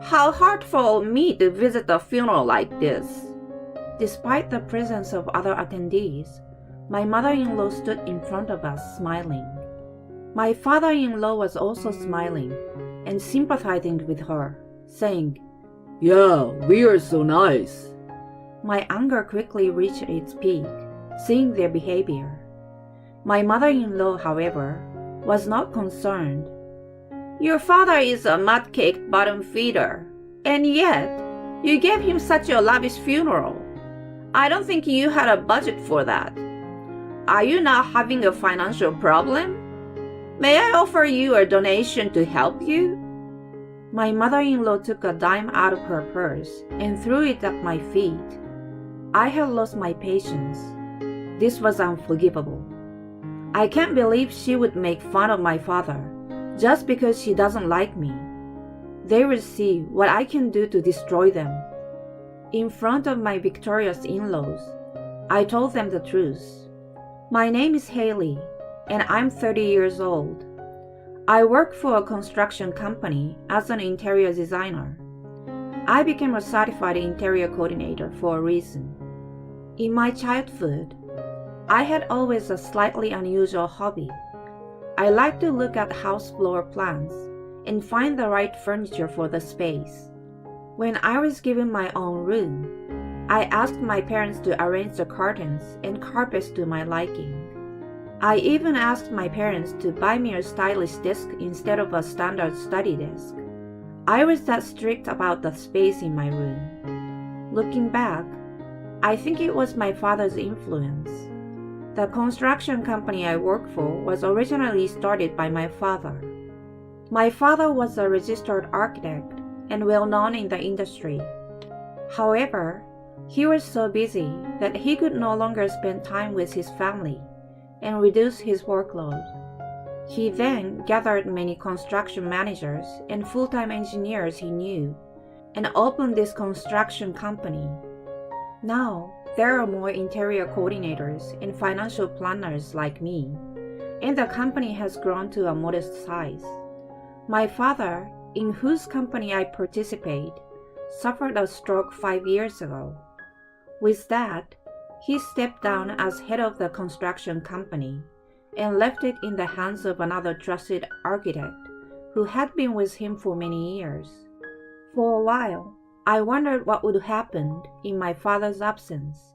How heartful of me to visit a funeral like this. Despite the presence of other attendees, my mother-in-law stood in front of us smiling. My father-in-law was also smiling and sympathizing with her, saying, "Yeah, we are so nice." My anger quickly reached its peak, seeing their behavior. My mother-in-law, however, was not concerned. Your father is a mud-caked bottom feeder, and yet you gave him such a lavish funeral. I don't think you had a budget for that. Are you now having a financial problem? May I offer you a donation to help you? My mother-in-law took a dime out of her purse and threw it at my feet. I had lost my patience. This was unforgivable. I can't believe she would make fun of my father just because she doesn't like me. They will see what I can do to destroy them. In front of my victorious in-laws, I told them the truth. My name is Haley, and I'm 30 years old. I work for a construction company as an interior designer. I became a certified interior coordinator for a reason. In my childhood, I had always a slightly unusual hobby. I like to look at house floor plans and find the right furniture for the space. When I was given my own room, I asked my parents to arrange the curtains and carpets to my liking. I even asked my parents to buy me a stylish desk instead of a standard study desk. I was that strict about the space in my room. Looking back, I think it was my father's influence. The construction company I work for was originally started by my father. My father was a registered architect and well known in the industry. However, he was so busy that he could no longer spend time with his family and reduce his workload. He then gathered many construction managers and full-time engineers he knew and opened this construction company. Now, there are more interior coordinators and financial planners like me, and the company has grown to a modest size. My father, in whose company I participate, suffered a stroke 5 years ago. With that, he stepped down as head of the construction company and left it in the hands of another trusted architect who had been with him for many years. For a while, I wondered what would happen in my father's absence.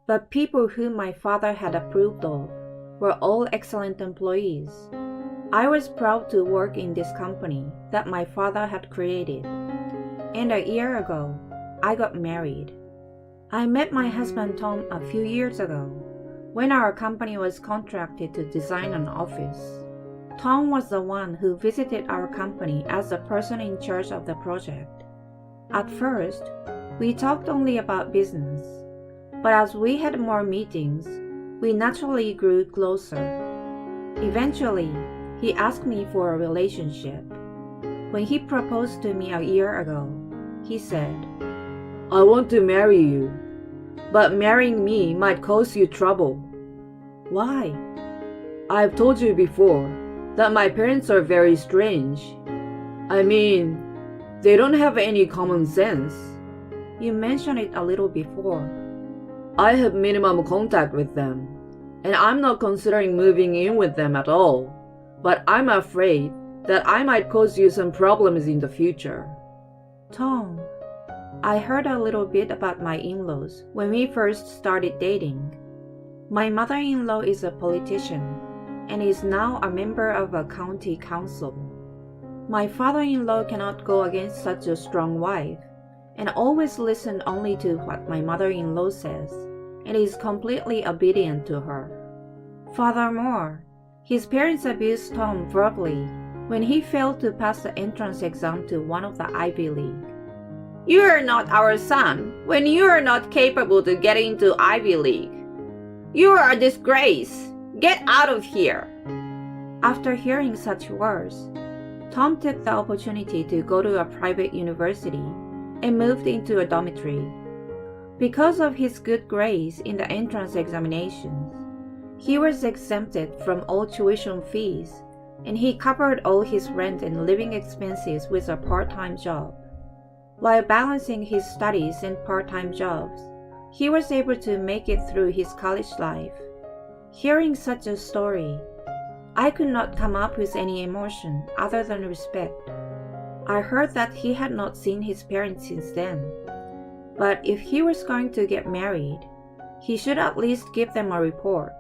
But people whom my father had approved of were all excellent employees. I was proud to work in this company that my father had created. And a year ago, I got married. I met my husband Tom a few years ago when our company was contracted to design an office. Tom was the one who visited our company as the person in charge of the project. At first, we talked only about business, but as we had more meetings, we naturally grew closer. Eventually, he asked me for a relationship. When he proposed to me a year ago, he said, "I want to marry you, but marrying me might cause you trouble." "Why?" "I've told you before that my parents are very strange. I mean, they don't have any common sense." "You mentioned it a little before." "I have minimum contact with them, and I'm not considering moving in with them at all, but I'm afraid that I might cause you some problems in the future." "Tom, I heard a little bit about my in-laws when we first started dating. My mother-in-law is a politician and is now a member of a county council. My father-in-law cannot go against such a strong wife and always listens only to what my mother-in-law says and is completely obedient to her. Furthermore, his parents abused Tom verbally when he failed to pass the entrance exam to one of the Ivy League. You are not our son when you are not capable to get into Ivy League. You are a disgrace. Get out of here." After hearing such words, Tom took the opportunity to go to a private university and moved into a dormitory. Because of his good grades in the entrance examinations, he was exempted from all tuition fees, and he covered all his rent and living expenses with a part-time job. While balancing his studies and part-time jobs, he was able to make it through his college life. Hearing such a story, I could not come up with any emotion other than respect. I heard that he had not seen his parents since then. But if he was going to get married, he should at least give them a report.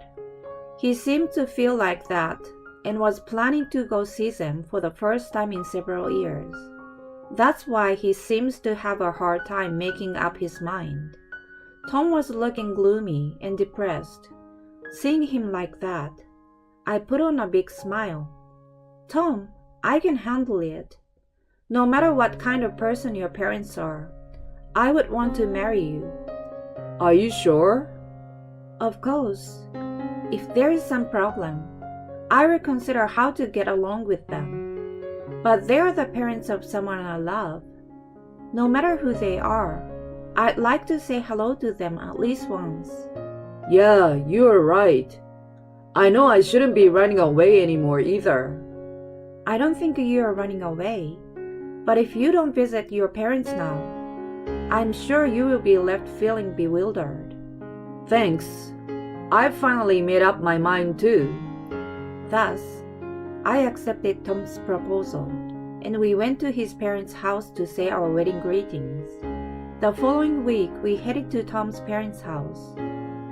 He seemed to feel like that and was planning to go see them for the first time in several years. That's why he seems to have a hard time making up his mind. Tom was looking gloomy and depressed. Seeing him like that, I put on a big smile. Tom, I can handle it. No matter what kind of person your parents are, I would want to marry you. Are you sure? Of course. If there is some problem, I will consider how to get along with them. But they are the parents of someone I love. No matter who they are, I'd like to say hello to them at least once. Yeah, you're right. I know I shouldn't be running away anymore either. I don't think you are running away. But if you don't visit your parents now, I'm sure you will be left feeling bewildered. Thanks. I've finally made up my mind too. Thus, I accepted Tom's proposal, and we went to his parents' house to say our wedding greetings. The following week, we headed to Tom's parents' house.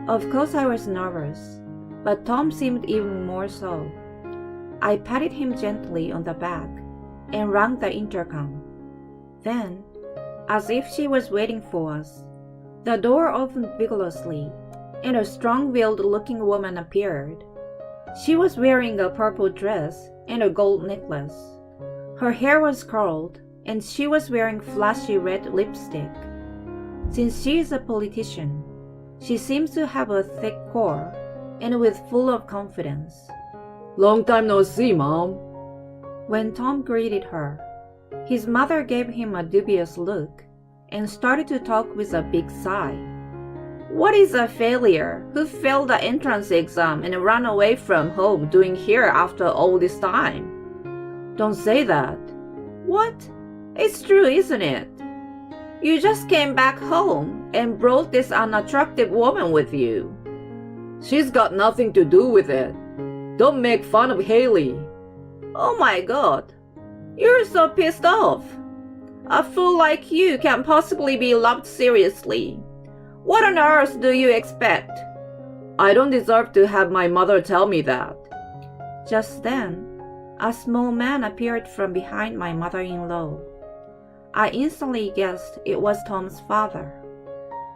Of course, I was nervous, but Tom seemed even more so. I patted him gently on the back and rang the intercom. Then, as if she was waiting for us, the door opened vigorously, and a strong-willed-looking woman appeared. She was wearing a purple dress and a gold necklace. Her hair was curled, and she was wearing flashy red lipstick. Since she is a politician, she seems to have a thick core and with full of confidence. Long time no see, Mom. When Tom greeted her, his mother gave him a dubious look and started to talk with a big sigh. What is a failure who failed the entrance exam and ran away from home doing here after all this time? Don't say that. What? It's true, isn't it? You just came back home and brought this unattractive woman with you. She's got nothing to do with it. Don't make fun of Haley. Oh my God. You're so pissed off. A fool like you can't possibly be loved seriously. What on earth do you expect? I don't deserve to have my mother tell me that. Just then, a small man appeared from behind my mother-in-law. I instantly guessed it was Tom's father.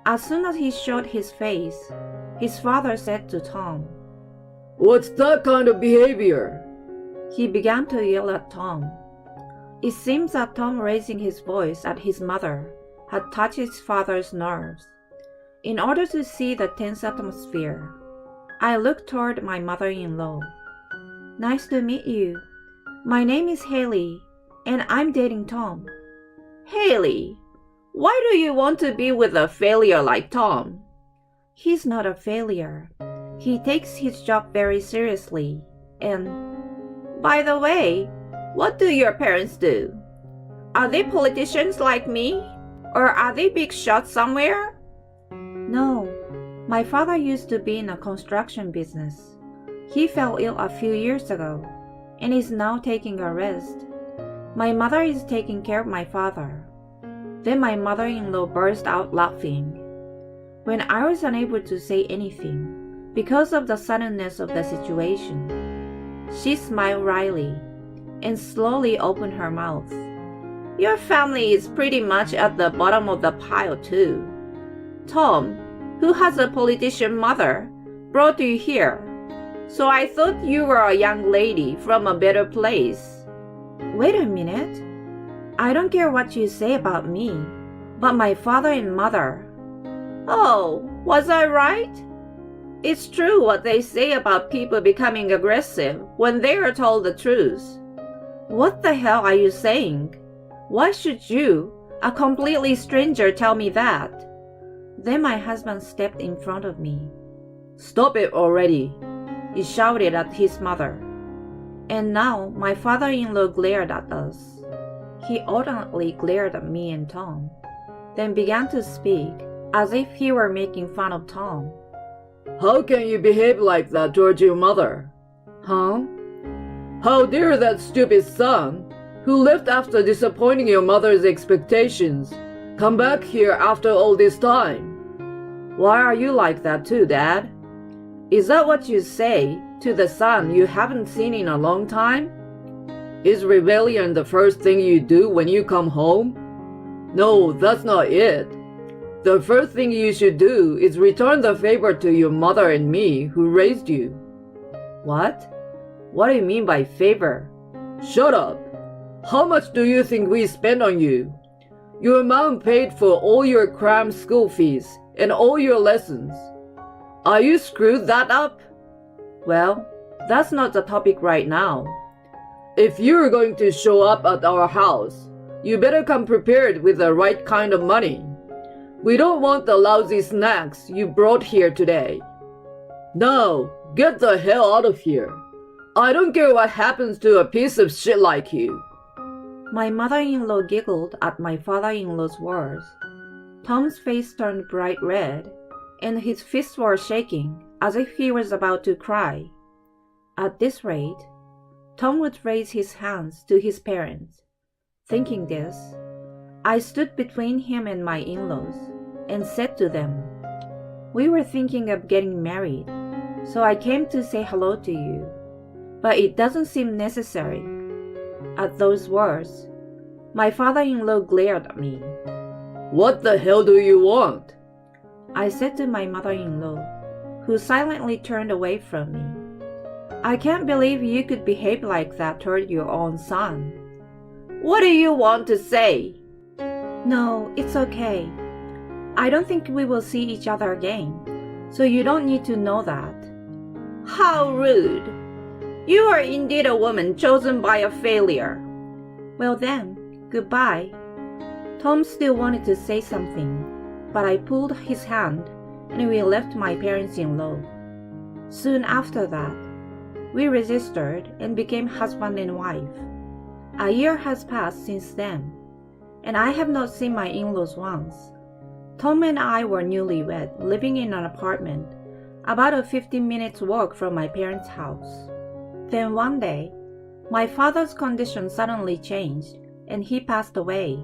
As soon as he showed his face, his father said to Tom, "What's that kind of behavior?" He began to yell at Tom. It seems that Tom raising his voice at his mother had touched his father's nerves. In order to see the tense atmosphere, I looked toward my mother-in-law. Nice to meet you. My name is Haley, and I'm dating Tom. Haley, why do you want to be with a failure like Tom? He's not a failure. He takes his job very seriously, and... By the way, what do your parents do? Are they politicians like me? Or are they big shots somewhere? No, my father used to be in a construction business. He fell ill a few years ago and is now taking a rest. My mother is taking care of my father. Then my mother-in-law burst out laughing. When I was unable to say anything because of the suddenness of the situation, she smiled wryly and slowly opened her mouth. Your family is pretty much at the bottom of the pile too. Tom, who has a politician mother, brought you here. So I thought you were a young lady from a better place. Wait a minute. I don't care what you say about me, but my father and mother. Oh, was I right? It's true what they say about people becoming aggressive when they are told the truth. What the hell are you saying? Why should you, a completely stranger, tell me that? Then my husband stepped in front of me. Stop it already, he shouted at his mother. And now my father-in-law glared at us. He alternately glared at me and Tom, then began to speak as if he were making fun of Tom. How can you behave like that towards your mother? Huh? How dare that stupid son, who left after disappointing your mother's expectations, come back here after all this time? Why are you like that too, Dad? Is that what you say to the son you haven't seen in a long time? Is rebellion the first thing you do when you come home? No, that's not it. The first thing you should do is return the favor to your mother and me who raised you. What? What do you mean by favor? Shut up. How much do you think we spend on you? Your mom paid for all your cram school fees and all your lessons. Are you screwed that up? Well, that's not the topic right now. If you're going to show up at our house, you better come prepared with the right kind of money. We don't want the lousy snacks you brought here today. Now, get the hell out of here. I don't care what happens to a piece of shit like you. My mother-in-law giggled at my father-in-law's words. Tom's face turned bright red, and his fists were shaking as if he was about to cry. At this rate, Tom would raise his hands to his parents. Thinking this, I stood between him and my in-laws and said to them, "We were thinking of getting married, so I came to say hello to you, but it doesn't seem necessary." At those words, my father-in-law glared at me. What the hell do you want? I said to my mother-in-law, who silently turned away from me. I can't believe you could behave like that toward your own son. What do you want to say? No, it's okay. I don't think we will see each other again, so you don't need to know that. How rude. You are indeed a woman chosen by a failure. Well then, goodbye. Tom still wanted to say something, but I pulled his hand and we left my parents-in-law. Soon after that, we registered and became husband and wife. A year has passed since then, and I have not seen my in-laws once. Tom and I were newlywed, living in an apartment about a 15-minute walk from my parents' house. Then one day, my father's condition suddenly changed and he passed away.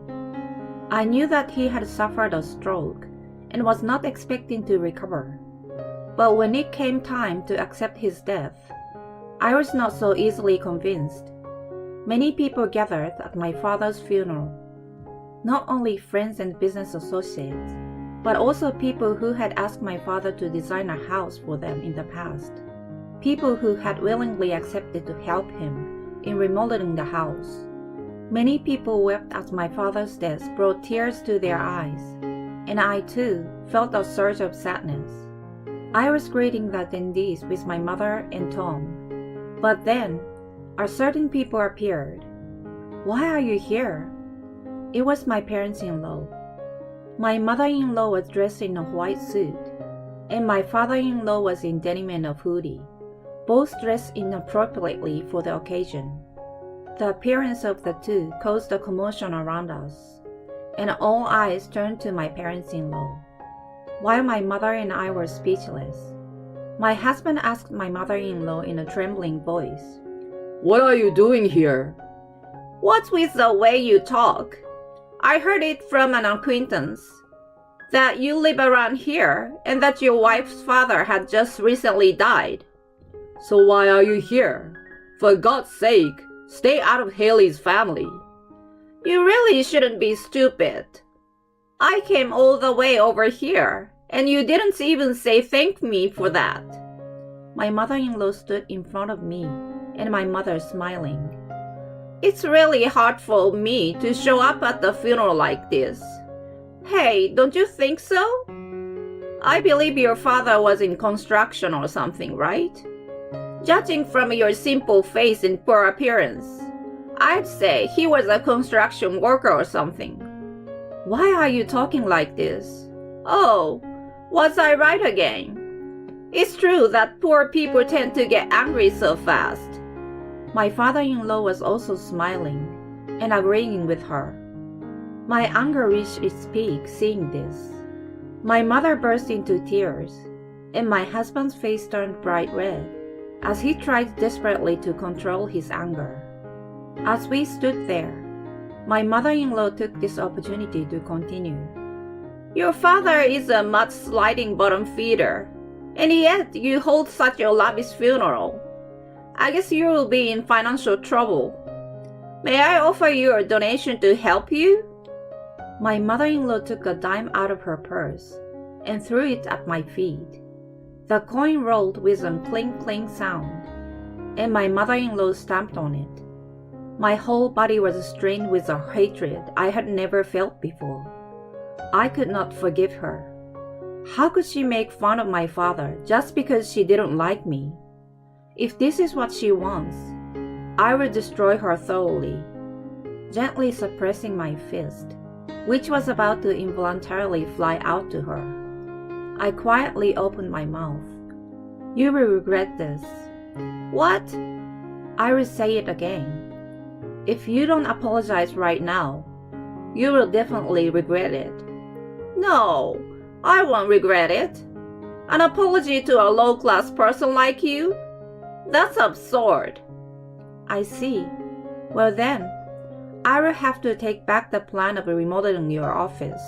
I knew that he had suffered a stroke and was not expecting to recover. But when it came time to accept his death, I was not so easily convinced. Many people gathered at my father's funeral. Not only friends and business associates, but also people who had asked my father to design a house for them in the past. People who had willingly accepted to help him in remodeling the house. Many people wept as my father's death brought tears to their eyes, and I too felt a surge of sadness. I was greeting the attendees with my mother and Tom, but then a certain people appeared. Why are you here? It was my parents-in-law. My mother-in-law was dressed in a white suit, and my father-in-law was in denim and a hoodie, both dressed inappropriately for the occasion. The appearance of the two caused a commotion around us, and all eyes turned to my parents-in-law. While my mother and I were speechless, my husband asked my mother-in-law in a trembling voice, "What are you doing here?" "What's with the way you talk? I heard it from an acquaintance that you live around here and that your wife's father had just recently died." "So why are you here? For God's sake, stay out of Haley's family." "You really shouldn't be stupid. I came all the way over here, and you didn't even say thank me for that." My mother-in-law stood in front of me, and my mother smiling. "It's really hard for me to show up at the funeral like this. Hey, don't you think so? I believe your father was in construction or something, right? Judging from your simple face and poor appearance, I'd say he was a construction worker or something." "Why are you talking like this?" "Oh, was I right again? It's true that poor people tend to get angry so fast." My father-in-law was also smiling, and agreeing with her. My anger reached its peak seeing this. My mother burst into tears, and my husband's face turned bright red as he tried desperately to control his anger. As we stood there, my mother-in-law took this opportunity to continue. Your father is a mud-sliding bottom feeder, and yet you hold such a lavish funeral. I guess you will be in financial trouble. May I offer you a donation to help you? My mother-in-law took a dime out of her purse and threw it at my feet. The coin rolled with a clink-clink sound, and my mother-in-law stamped on it. My whole body was strained with a hatred I had never felt before. I could not forgive her. How could she make fun of my father just because she didn't like me? If this is what she wants, I will destroy her thoroughly. Gently suppressing my fist, which was about to involuntarily fly out to her, I quietly opened my mouth. You will regret this. What? I will say it again. If you don't apologize right now, you will definitely regret it. No, I won't regret it. An apology to a low-class person like you? That's absurd. I see. Well then, I will have to take back the plan of remodeling your office.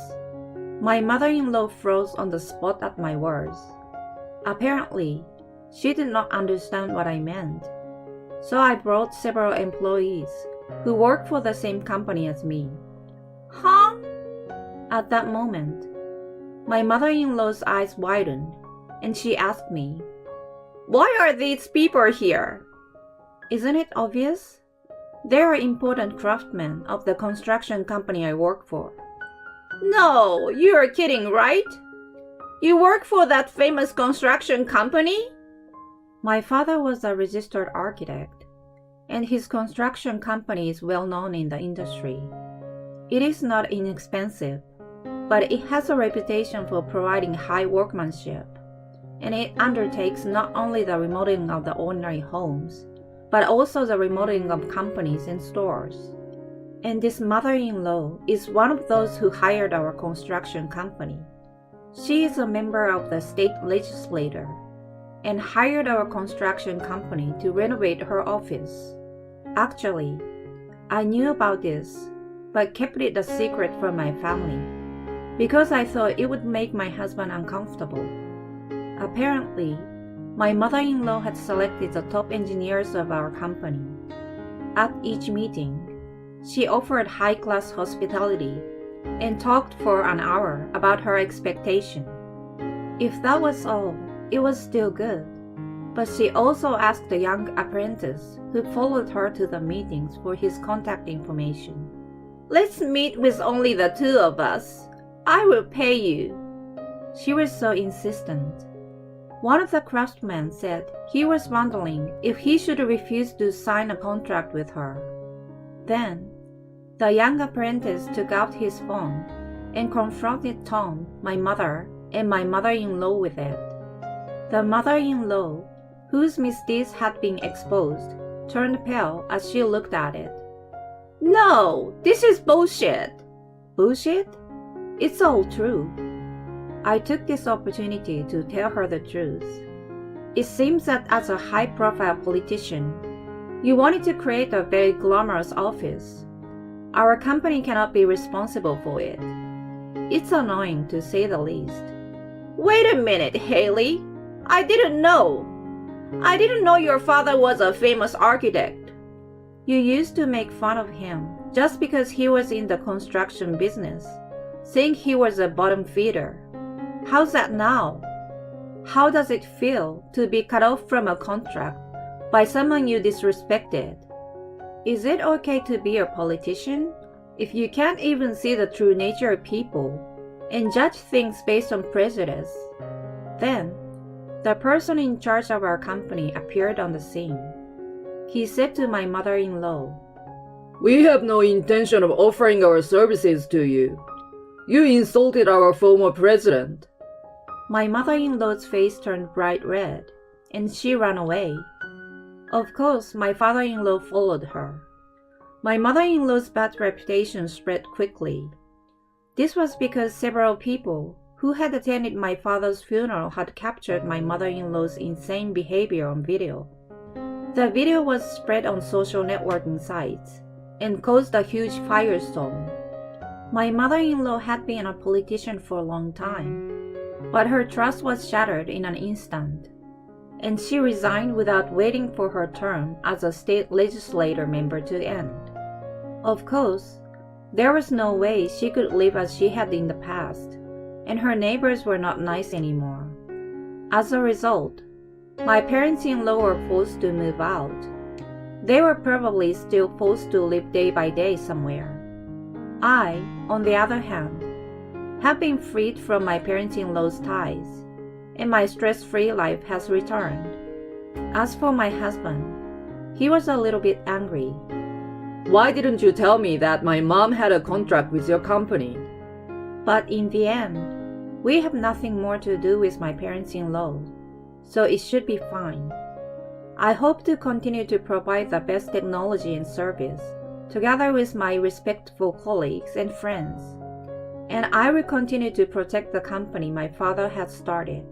My mother-in-law froze on the spot at my words. Apparently, she did not understand what I meant. So I brought several employees who work for the same company as me. Huh? At that moment, my mother-in-law's eyes widened and she asked me, Why are these people here? Isn't it obvious? They are important craftsmen of the construction company I work for. No, you are kidding, right? You work for that famous construction company? My father was a registered architect, and his construction company is well known in the industry. It is not inexpensive, but it has a reputation for providing high workmanship, and it undertakes not only the remodeling of the ordinary homes, but also the remodeling of companies and stores. And this mother-in-law is one of those who hired our construction company. She is a member of the state legislature and hired our construction company to renovate her office. Actually, I knew about this, but kept it a secret from my family because I thought it would make my husband uncomfortable. Apparently, my mother-in-law had selected the top engineers of our company. At each meeting, she offered high-class hospitality and talked for an hour about her expectation. If that was all, it was still good. But she also asked the young apprentice who followed her to the meetings for his contact information. Let's meet with only the two of us. I will pay you. She was so insistent. One of the craftsmen said he was wondering if he should refuse to sign a contract with her. Then, the young apprentice took out his phone and confronted Tom, my mother, and my mother-in-law with it. The mother-in-law, whose misdeeds had been exposed, turned pale as she looked at it. No, this is bullshit. Bullshit? It's all true. I took this opportunity to tell her the truth. It seems that as a high-profile politician, you wanted to create a very glamorous office. Our company cannot be responsible for it. It's annoying to say the least. Wait a minute, Haley. I didn't know. I didn't know your father was a famous architect. You used to make fun of him just because he was in the construction business, saying he was a bottom feeder. How's that now? How does it feel to be cut off from a contract by someone you disrespected? Is it okay to be a politician if you can't even see the true nature of people and judge things based on prejudice? Then, the person in charge of our company appeared on the scene. He said to my mother-in-law, We have no intention of offering our services to you. You insulted our former president. My mother-in-law's face turned bright red, and she ran away. Of course, my father-in-law followed her. My mother-in-law's bad reputation spread quickly. This was because several people who had attended my father's funeral had captured my mother-in-law's insane behavior on video. The video was spread on social networking sites and caused a huge firestorm. My mother-in-law had been a politician for a long time, but her trust was shattered in an instant, and she resigned without waiting for her term as a state legislature member to end. Of course, there was no way she could live as she had in the past, and her neighbors were not nice anymore. As a result, my parents-in-law were forced to move out. They were probably still forced to live day by day somewhere. I, on the other hand, have been freed from my parents-in-law's ties, and my stress-free life has returned. As for my husband, he was a little bit angry. Why didn't you tell me that my mom had a contract with your company? But in the end, we have nothing more to do with my parents-in-law, so it should be fine. I hope to continue to provide the best technology and service, together with my respectful colleagues and friends, and I will continue to protect the company my father had started.